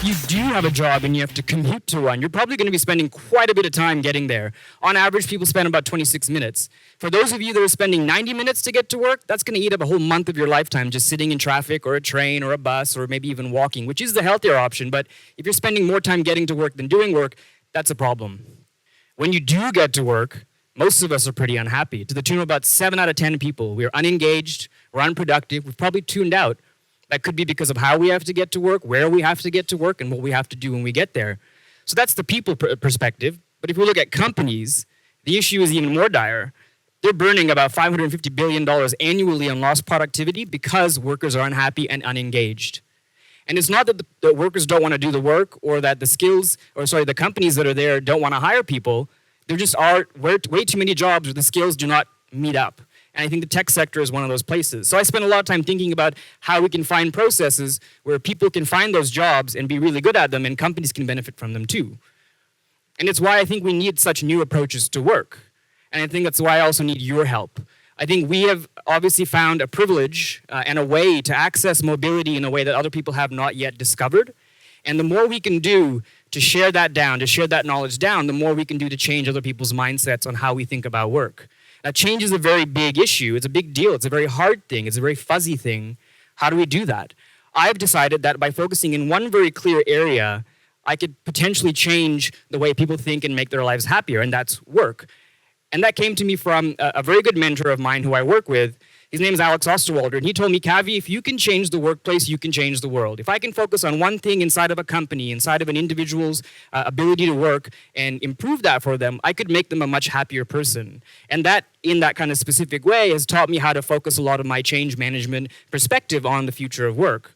if you do have a job and you have to commute to one, you're probably going to be spending quite a bit of time getting there. On average, people spend about 26 minutes. For those of you that are spending 90 minutes to get to work, that's going to eat up a whole month of your lifetime just sitting in traffic or a train or a bus or maybe even walking, which is the healthier option. But if you're spending more time getting to work than doing work, that's a problem. When you do get to work, most of us are pretty unhappy. To the tune of about 7 out of 10 people, we're unengaged, we're unproductive, we've probably tuned out. That could be because of how we have to get to work, where we have to get to work, and what we have to do when we get there. So that's the people perspective. But if we look at companies, the issue is even more dire. They're burning about $550 billion annually on lost productivity because workers are unhappy and unengaged. And it's not that the workers don't want to do the work or that the companies that are there don't want to hire people. There just are way too many jobs where the skills do not meet up. And I think the tech sector is one of those places. So I spend a lot of time thinking about how we can find processes where people can find those jobs and be really good at them, and companies can benefit from them too. And it's why I think we need such new approaches to work. And I think that's why I also need your help. I think we have obviously found a privilege and a way to access mobility in a way that other people have not yet discovered. And the more we can do to share that down, to share that knowledge down, the more we can do to change other people's mindsets on how we think about work. Now, change is a very big issue. It's a big deal. It's a very hard thing. It's a very fuzzy thing. How do we do that? I've decided that by focusing in one very clear area, I could potentially change the way people think and make their lives happier, and that's work. And that came to me from a very good mentor of mine who I work with. His name is Alex Osterwalder, and he told me, Kavi, if you can change the workplace, you can change the world. If I can focus on one thing inside of a company, inside of an individual's ability to work and improve that for them, I could make them a much happier person. And that, in that kind of specific way, has taught me how to focus a lot of my change management perspective on the future of work.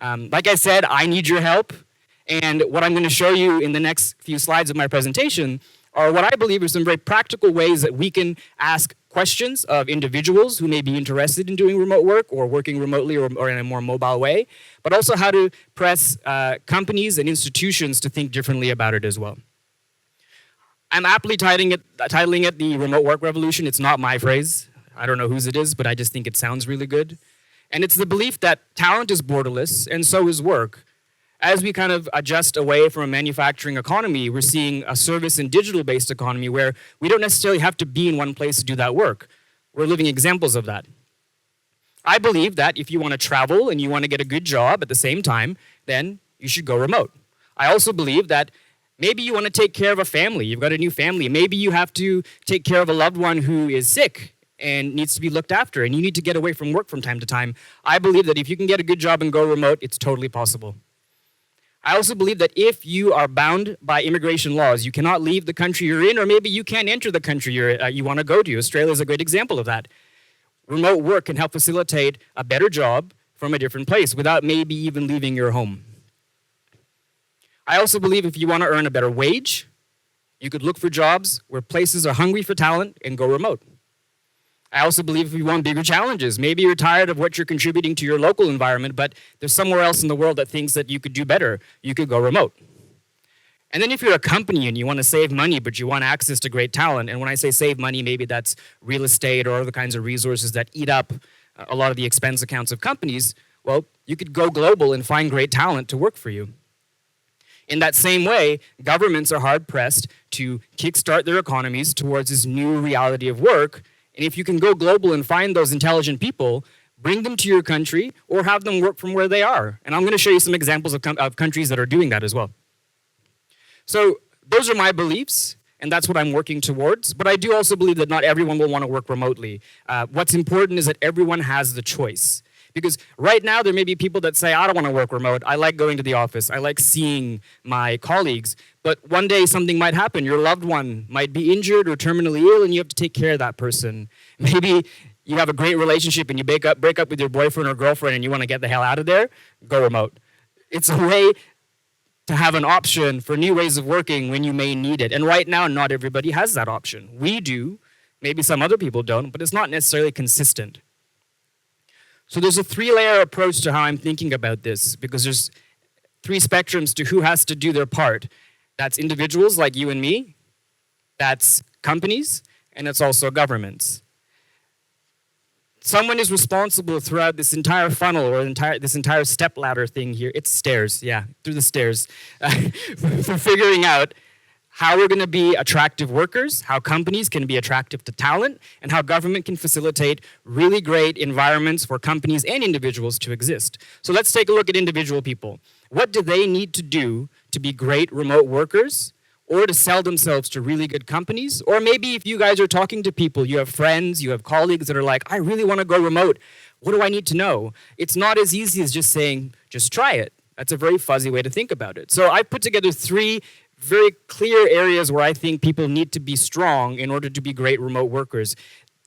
Like I said, I need your help. And what I'm going to show you in the next few slides of my presentation are what I believe are some very practical ways that we can ask questions of individuals who may be interested in doing remote work or working remotely or in a more mobile way, but also how to press companies and institutions to think differently about it as well. I'm aptly titling it the remote work revolution. It's not my phrase. I don't know whose it is, but I just think it sounds really good. And it's the belief that talent is borderless and so is work. As we kind of adjust away from a manufacturing economy, we're seeing a service and digital-based economy where we don't necessarily have to be in one place to do that work. We're living examples of that. I believe that if you want to travel and you want to get a good job at the same time, then you should go remote. I also believe that maybe you want to take care of a family. You've got a new family. Maybe you have to take care of a loved one who is sick and needs to be looked after, and you need to get away from work from time to time. I believe that if you can get a good job and go remote, it's totally possible. I also believe that if you are bound by immigration laws, you cannot leave the country you're in, or maybe you can't enter the country you want to go to. Australia is a great example of that. Remote work can help facilitate a better job from a different place without maybe even leaving your home. I also believe if you want to earn a better wage, you could look for jobs where places are hungry for talent and go remote. I also believe if you want bigger challenges, maybe you're tired of what you're contributing to your local environment, but there's somewhere else in the world that thinks that you could do better, you could go remote. And then if you're a company and you want to save money, but you want access to great talent, and when I say save money, maybe that's real estate or other kinds of resources that eat up a lot of the expense accounts of companies, well, you could go global and find great talent to work for you. In that same way, governments are hard-pressed to kickstart their economies towards this new reality of work. And if you can go global and find those intelligent people, bring them to your country or have them work from where they are. And I'm going to show you some examples of countries that are doing that as well. So those are my beliefs, and that's what I'm working towards. But I do also believe that not everyone will want to work remotely. What's important is that everyone has the choice. Because right now, there may be people that say, I don't want to work remote. I like going to the office. I like seeing my colleagues. But one day, something might happen. Your loved one might be injured or terminally ill, and you have to take care of that person. Maybe you have a great relationship, and you break up with your boyfriend or girlfriend, and you want to get the hell out of there. Go remote. It's a way to have an option for new ways of working when you may need it. And right now, not everybody has that option. We do. Maybe some other people don't, but it's not necessarily consistent. So there's a 3-layer approach to how I'm thinking about this, because there's 3 spectrums to who has to do their part. That's individuals like you and me, that's companies, and it's also governments. Someone is responsible throughout this entire funnel or this entire step ladder thing here. It's stairs, yeah, through the stairs, for figuring out how we're going to be attractive workers, how companies can be attractive to talent, and how government can facilitate really great environments for companies and individuals to exist. So let's take a look at individual people. What do they need to do to be great remote workers, or to sell themselves to really good companies? Or maybe if you guys are talking to people, you have friends, you have colleagues that are like, I really want to go remote. What do I need to know? It's not as easy as just saying, just try it. That's a very fuzzy way to think about it. So I put together 3 very clear areas where I think people need to be strong in order to be great remote workers.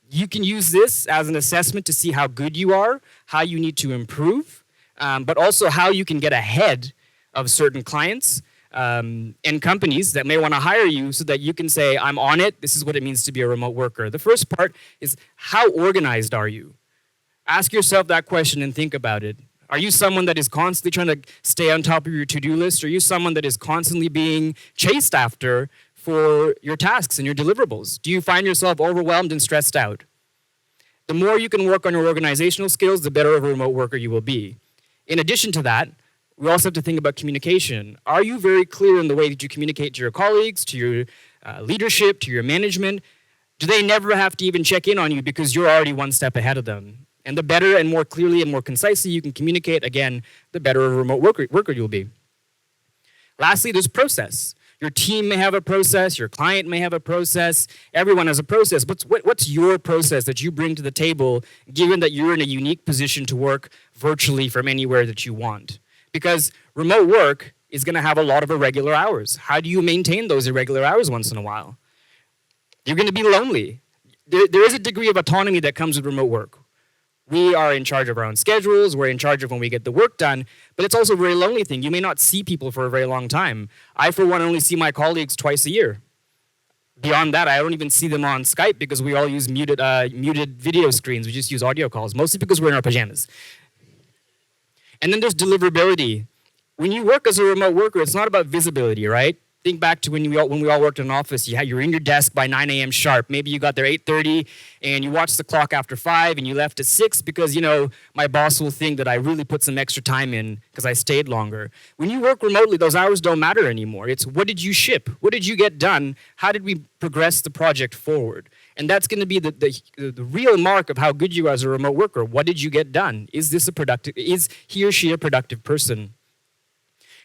You can use this as an assessment to see how good you are, how you need to improve, but also how you can get ahead of certain clients and companies that may want to hire you so that you can say, I'm on it, this is what it means to be a remote worker. The first part is, how organized are you? Ask yourself that question and think about it. Are you someone that is constantly trying to stay on top of your to-do list? Are you someone that is constantly being chased after for your tasks and your deliverables? Do you find yourself overwhelmed and stressed out? The more you can work on your organizational skills, the better of a remote worker you will be. In addition to that, we also have to think about communication. Are you very clear in the way that you communicate to your colleagues, to your leadership, to your management? Do they never have to even check in on you because you're already one step ahead of them? And the better and more clearly and more concisely you can communicate, again, the better of a remote worker you'll be. Lastly, there's process. Your team may have a process, your client may have a process, everyone has a process. What's your process that you bring to the table, given that you're in a unique position to work virtually from anywhere that you want? Because remote work is going to have a lot of irregular hours. How do you maintain those irregular hours once in a while? You're going to be lonely. There is a degree of autonomy that comes with remote work. We are in charge of our own schedules, we're in charge of when we get the work done, but it's also a very lonely thing. You may not see people for a very long time. I, for one, only see my colleagues twice a year. Beyond that, I don't even see them on Skype because we all use muted video screens. We just use audio calls, mostly because we're in our pajamas. And then there's deliverability. When you work as a remote worker, it's not about visibility, right? Think back to when we all worked in an office. You're in your desk by 9 a.m. sharp. Maybe you got there 8:30, and you watched the clock after 5, and you left at 6 because, my boss will think that I really put some extra time in because I stayed longer. When you work remotely, those hours don't matter anymore. It's, what did you ship? What did you get done? How did we progress the project forward? And that's going to be the real mark of how good you are as a remote worker. What did you get done? Is he or she a productive person?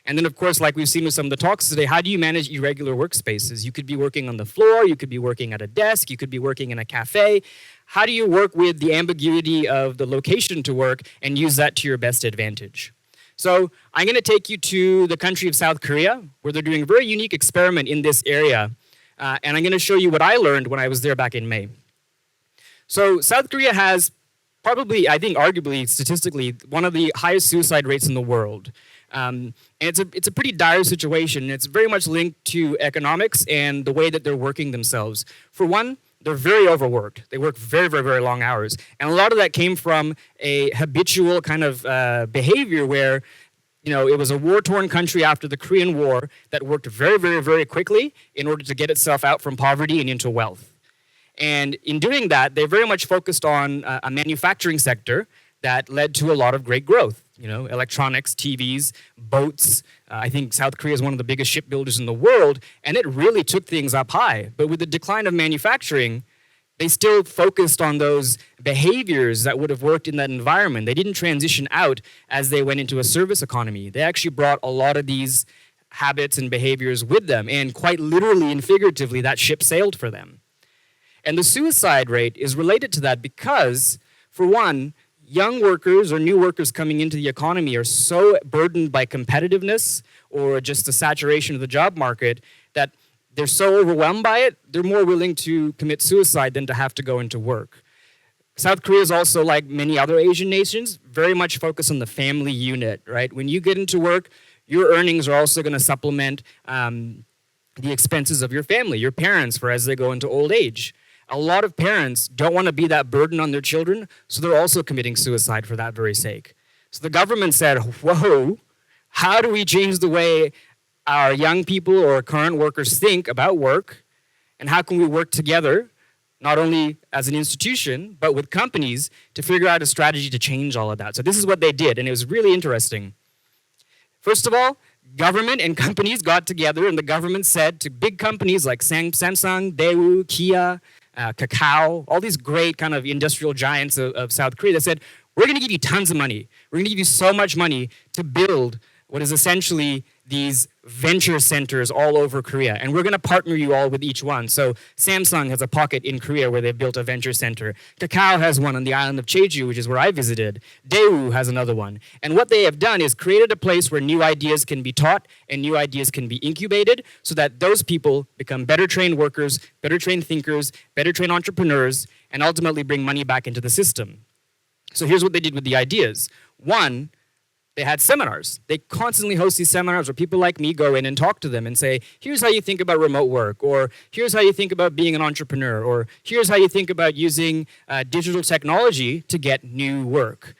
And then, of course, like we've seen with some of the talks today, how do you manage irregular workspaces? You could be working on the floor, you could be working at a desk, you could be working in a cafe. How do you work with the ambiguity of the location to work and use that to your best advantage? So I'm going to take you to the country of South Korea, where they're doing a very unique experiment in this area. And I'm going to show you what I learned when I was there back in May. So South Korea has probably, I think arguably, statistically, one of the highest suicide rates in the world. And it's a pretty dire situation. It's very much linked to economics and the way that they're working themselves. For one, they're very overworked. They work very, very, very long hours. And a lot of that came from a habitual kind of behavior where, it was a war-torn country after the Korean War that worked very, very, very quickly in order to get itself out from poverty and into wealth. And in doing that, they very much focused on a manufacturing sector that led to a lot of great growth. Electronics, TVs, boats. I think South Korea is one of the biggest shipbuilders in the world, and it really took things up high. But with the decline of manufacturing, they still focused on those behaviors that would have worked in that environment. They didn't transition out as they went into a service economy. They actually brought a lot of these habits and behaviors with them, and quite literally and figuratively, that ship sailed for them. And the suicide rate is related to that because, for one, young workers or new workers coming into the economy are so burdened by competitiveness or just the saturation of the job market that they're so overwhelmed by it, they're more willing to commit suicide than to have to go into work. South Korea is also, like many other Asian nations, very much focused on the family unit, right? When you get into work, your earnings are also going to supplement the expenses of your family, your parents, for as they go into old age. A lot of parents don't want to be that burden on their children, so they're also committing suicide for that very sake. So the government said, whoa, how do we change the way our young people or current workers think about work, and how can we work together not only as an institution, but with companies to figure out a strategy to change all of that. So this is what they did, and it was really interesting. First of all, government and companies got together, and the government said to big companies like Samsung, Daewoo, Kia, Kakao, all these great kind of industrial giants of South Korea, they said, we're going to give you tons of money. We're going to give you so much money to build what is essentially these venture centers all over Korea. And we're going to partner you all with each one. So Samsung has a pocket in Korea where they've built a venture center. Kakao has one on the island of Jeju, which is where I visited. Daewoo has another one. And what they have done is created a place where new ideas can be taught and new ideas can be incubated so that those people become better trained workers, better trained thinkers, better trained entrepreneurs, and ultimately bring money back into the system. So here's what they did with the ideas. One, they had seminars. They constantly host these seminars where people like me go in and talk to them and say, here's how you think about remote work, or here's how you think about being an entrepreneur, or here's how you think about using digital technology to get new work.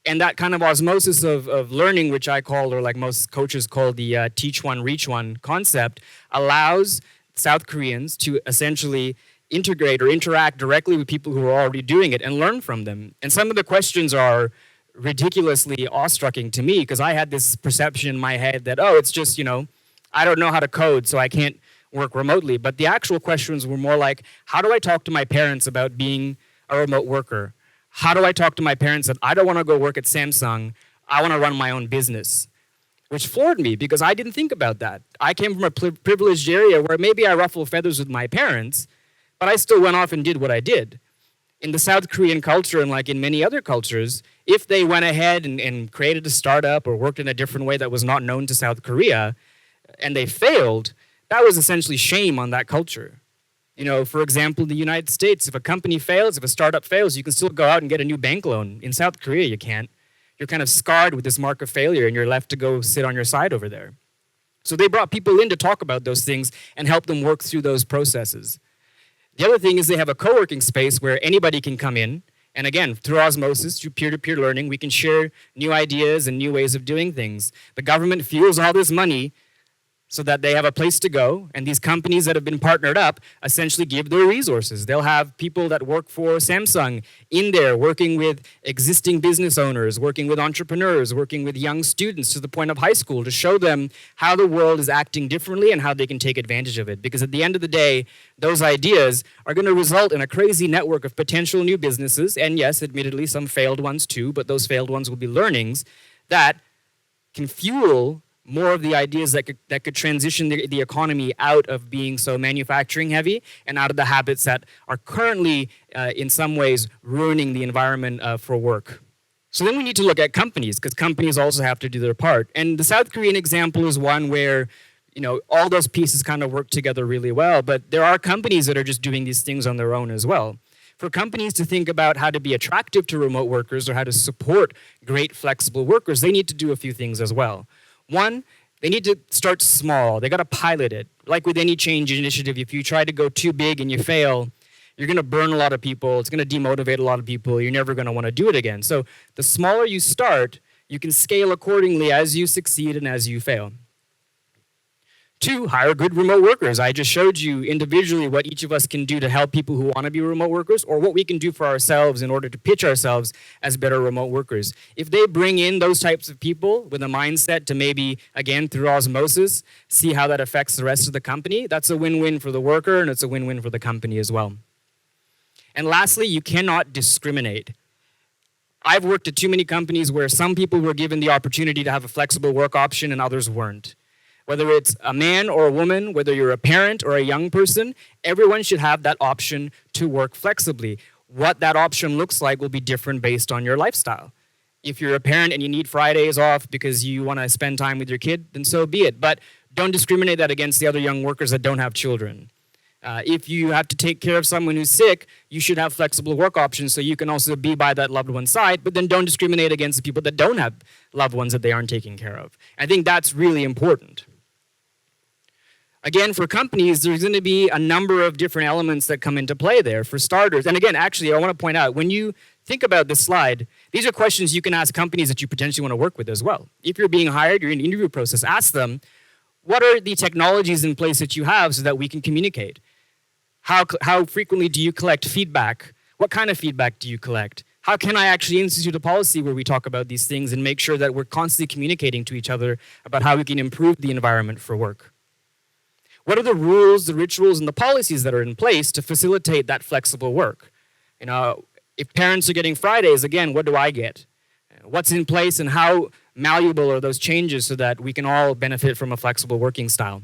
And that kind of osmosis of learning, which I call, or like most coaches call the teach one, reach one concept, allows South Koreans to essentially integrate or interact directly with people who are already doing it and learn from them. And some of the questions are ridiculously awestrucking to me because I had this perception in my head that, oh, it's just, I don't know how to code, so I can't work remotely. But the actual questions were more like, how do I talk to my parents about being a remote worker? How do I talk to my parents that I don't want to go work at Samsung, I want to run my own business? Which floored me because I didn't think about that. I came from a privileged area where maybe I ruffle feathers with my parents, but I still went off and did what I did. In the South Korean culture and like in many other cultures, if they went ahead and created a startup or worked in a different way that was not known to South Korea and they failed, that was essentially shame on that culture. For example, in the United States, if a company fails, if a startup fails, you can still go out and get a new bank loan. In South Korea, you can't. You're kind of scarred with this mark of failure and you're left to go sit on your side over there. So they brought people in to talk about those things and help them work through those processes. The other thing is they have a co-working space where anybody can come in. And again, through osmosis, through peer-to-peer learning, we can share new ideas and new ways of doing things. The government fuels all this money so that they have a place to go. And these companies that have been partnered up essentially give their resources. They'll have people that work for Samsung in there working with existing business owners, working with entrepreneurs, working with young students to the point of high school to show them how the world is acting differently and how they can take advantage of it. Because at the end of the day, those ideas are going to result in a crazy network of potential new businesses. And yes, admittedly, some failed ones too, but those failed ones will be learnings that can fuel more of the ideas that could transition the economy out of being so manufacturing heavy and out of the habits that are currently, in some ways, ruining the environment for work. So then we need to look at companies, because companies also have to do their part. And the South Korean example is one where all those pieces kind of work together really well, but there are companies that are just doing these things on their own as well. For companies to think about how to be attractive to remote workers or how to support great flexible workers, they need to do a few things as well. One, they need to start small. They got to pilot it. Like with any change initiative, if you try to go too big and you fail, you're going to burn a lot of people. It's going to demotivate a lot of people. You're never going to want to do it again. So the smaller you start, you can scale accordingly as you succeed and as you fail. Two, hire good remote workers. I just showed you individually what each of us can do to help people who want to be remote workers or what we can do for ourselves in order to pitch ourselves as better remote workers. If they bring in those types of people with a mindset to maybe, again, through osmosis, see how that affects the rest of the company, that's a win-win for the worker and it's a win-win for the company as well. And lastly, you cannot discriminate. I've worked at too many companies where some people were given the opportunity to have a flexible work option and others weren't. Whether it's a man or a woman, whether you're a parent or a young person, everyone should have that option to work flexibly. What that option looks like will be different based on your lifestyle. If you're a parent and you need Fridays off because you want to spend time with your kid, then so be it. But don't discriminate that against the other young workers that don't have children. If you have to take care of someone who's sick, you should have flexible work options so you can also be by that loved one's side, but then don't discriminate against the people that don't have loved ones that they aren't taking care of. I think that's really important. Again, for companies, there's going to be a number of different elements that come into play there. For starters, and again, actually, I want to point out, when you think about this slide, these are questions you can ask companies that you potentially want to work with as well. If you're being hired, you're in the interview process, ask them, what are the technologies in place that you have so that we can communicate? How frequently do you collect feedback? What kind of feedback do you collect? How can I actually institute a policy where we talk about these things and make sure that we're constantly communicating to each other about how we can improve the environment for work? What are the rules, the rituals, and the policies that are in place to facilitate that flexible work? You know, if parents are getting Fridays, again, what do I get? What's in place and how malleable are those changes so that we can all benefit from a flexible working style?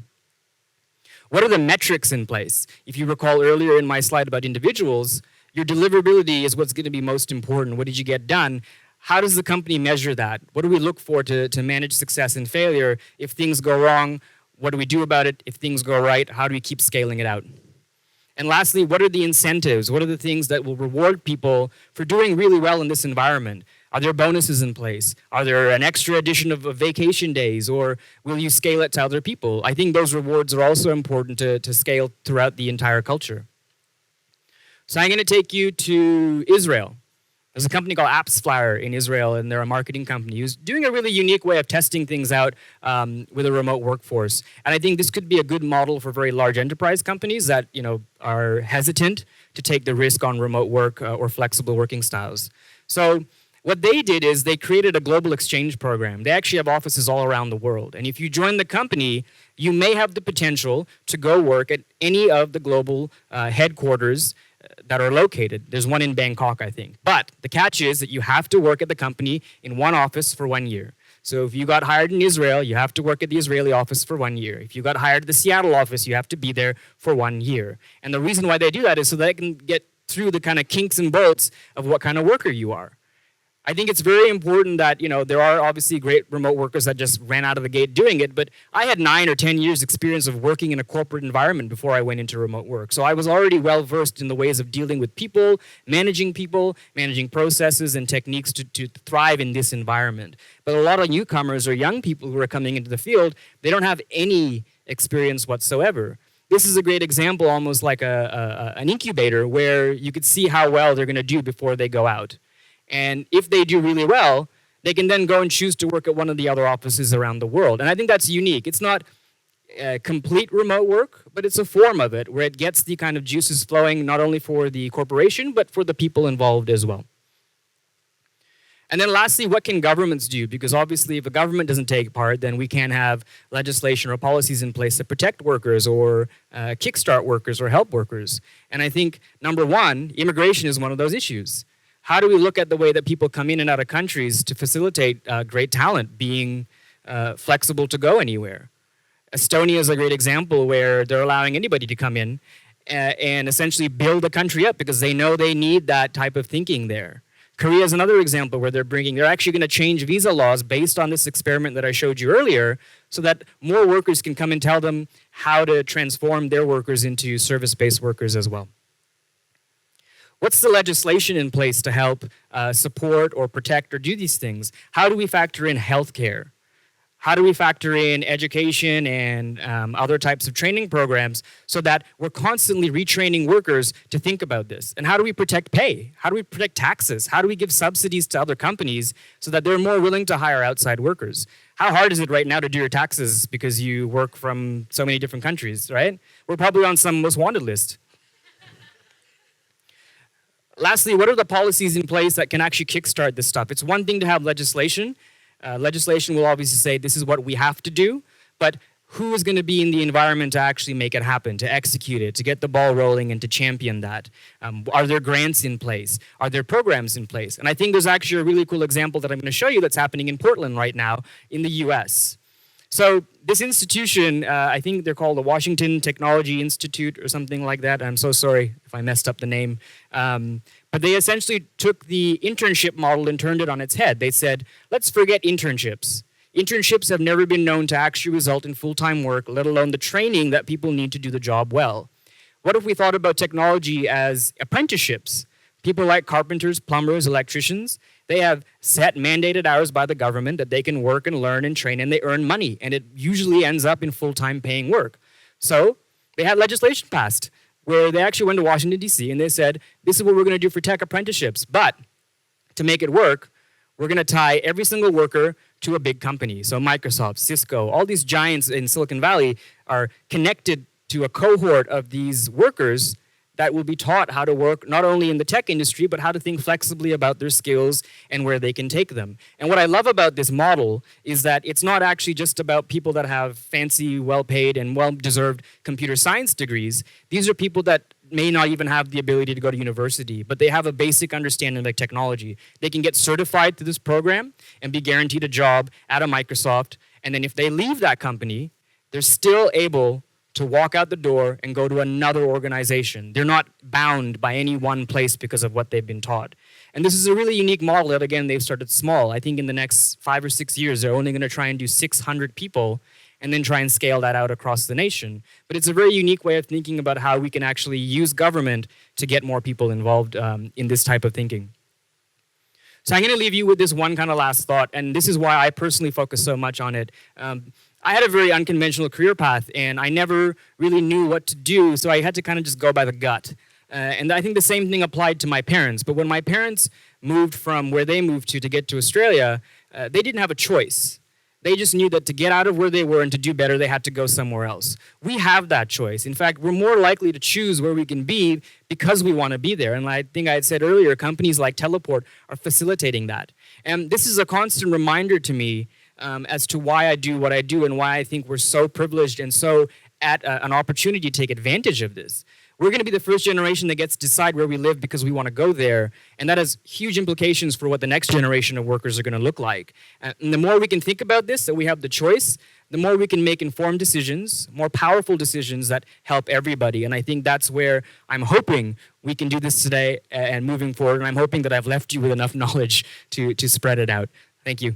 What are the metrics in place? If you recall earlier in my slide about individuals, your deliverability is what's going to be most important. What did you get done? How does the company measure that? What do we look for to manage success and failure? If things go wrong, what do we do about it? If things go right, how do we keep scaling it out? And lastly, what are the incentives? What are the things that will reward people for doing really well in this environment? Are there bonuses in place? Are there an extra addition of vacation days? Or will you scale it to other people? I think those rewards are also important to scale throughout the entire culture. So I'm going to take you to Israel. There's a company called AppsFlyer in Israel, and they're a marketing company who's doing a really unique way of testing things out with a remote workforce. And I think this could be a good model for very large enterprise companies that are hesitant to take the risk on remote work or flexible working styles. So what they did is they created a global exchange program. They actually have offices all around the world. And if you join the company, you may have the potential to go work at any of the global headquarters that are located. There's one in Bangkok, I think. But the catch is that you have to work at the company in one office for 1 year. So if you got hired in Israel, you have to work at the Israeli office for 1 year. If you got hired at the Seattle office, you have to be there for 1 year. And the reason why they do that is so they can get through the kind of kinks and bolts of what kind of worker you are. I think it's very important that, there are obviously great remote workers that just ran out of the gate doing it, but I had 9 or 10 years experience of working in a corporate environment before I went into remote work. So I was already well versed in the ways of dealing with people, managing processes and techniques to thrive in this environment. But a lot of newcomers or young people who are coming into the field, they don't have any experience whatsoever. This is a great example, almost like an incubator, where you could see how well they're going to do before they go out. And if they do really well, they can then go and choose to work at one of the other offices around the world. And I think that's unique. It's not complete remote work, but it's a form of it where it gets the kind of juices flowing not only for the corporation, but for the people involved as well. And then lastly, what can governments do? Because obviously if a government doesn't take part, then we can't have legislation or policies in place to protect workers or kickstart workers or help workers. And I think, number one, immigration is one of those issues. How do we look at the way that people come in and out of countries to facilitate great talent being flexible to go anywhere? Estonia is a great example where they're allowing anybody to come in and essentially build a country up because they know they need that type of thinking there. Korea is another example where they're actually going to change visa laws based on this experiment that I showed you earlier so that more workers can come and tell them how to transform their workers into service-based workers as well. What's the legislation in place to help support or protect or do these things? How do we factor in healthcare? How do we factor in education and other types of training programs so that we're constantly retraining workers to think about this? And how do we protect pay? How do we protect taxes? How do we give subsidies to other companies so that they're more willing to hire outside workers? How hard is it right now to do your taxes because you work from so many different countries, right? We're probably on some most wanted list. Lastly, what are the policies in place that can actually kickstart this stuff? It's one thing to have legislation. Legislation will obviously say this is what we have to do, but who is going to be in the environment to actually make it happen, to execute it, to get the ball rolling and to champion that? Are there grants in place? Are there programs in place? And I think there's actually a really cool example that I'm going to show you that's happening in Portland right now in the US. So this institution, I think they're called the Washington Technology Institute or something like that. I'm so sorry if I messed up the name. But they essentially took the internship model and turned it on its head. They said, let's forget internships. Internships have never been known to actually result in full-time work, let alone the training that people need to do the job well. What if we thought about technology as apprenticeships? People like carpenters, plumbers, electricians, they have set mandated hours by the government that they can work and learn and train, and they earn money, and it usually ends up in full-time paying work. So they had legislation passed where they actually went to Washington, D.C., and they said, this is what we're going to do for tech apprenticeships, but to make it work, we're going to tie every single worker to a big company. So Microsoft, Cisco, all these giants in Silicon Valley are connected to a cohort of these workers that will be taught how to work not only in the tech industry, but how to think flexibly about their skills and where they can take them. And what I love about this model is that it's not actually just about people that have fancy, well-paid, and well-deserved computer science degrees. These are people that may not even have the ability to go to university, but they have a basic understanding of like technology. They can get certified through this program and be guaranteed a job at a Microsoft. And then if they leave that company, they're still able to walk out the door and go to another organization. They're not bound by any one place because of what they've been taught. And this is a really unique model that, again, they've started small. I think in the next 5 or 6 years, they're only going to try and do 600 people and then try and scale that out across the nation. But it's a very unique way of thinking about how we can actually use government to get more people involved in this type of thinking. So I'm going to leave you with this one kind of last thought, and this is why I personally focus so much on it. I had a very unconventional career path, and I never really knew what to do, so I had to kind of just go by the gut. And I think the same thing applied to my parents. But when my parents moved from where they moved to get to Australia, they didn't have a choice. They just knew that to get out of where they were and to do better, they had to go somewhere else. We have that choice. In fact, we're more likely to choose where we can be because we want to be there. And I think I had said earlier, companies like Teleport are facilitating that. And this is a constant reminder to me as to why I do what I do and why I think we're so privileged and so at an opportunity to take advantage of this. We're going to be the first generation that gets to decide where we live because we want to go there, and that has huge implications for what the next generation of workers are going to look like. And the more we can think about this, that we have the choice, the more we can make informed decisions, more powerful decisions that help everybody. And I think that's where I'm hoping we can do this today and moving forward, and I'm hoping that I've left you with enough knowledge to spread it out. Thank you.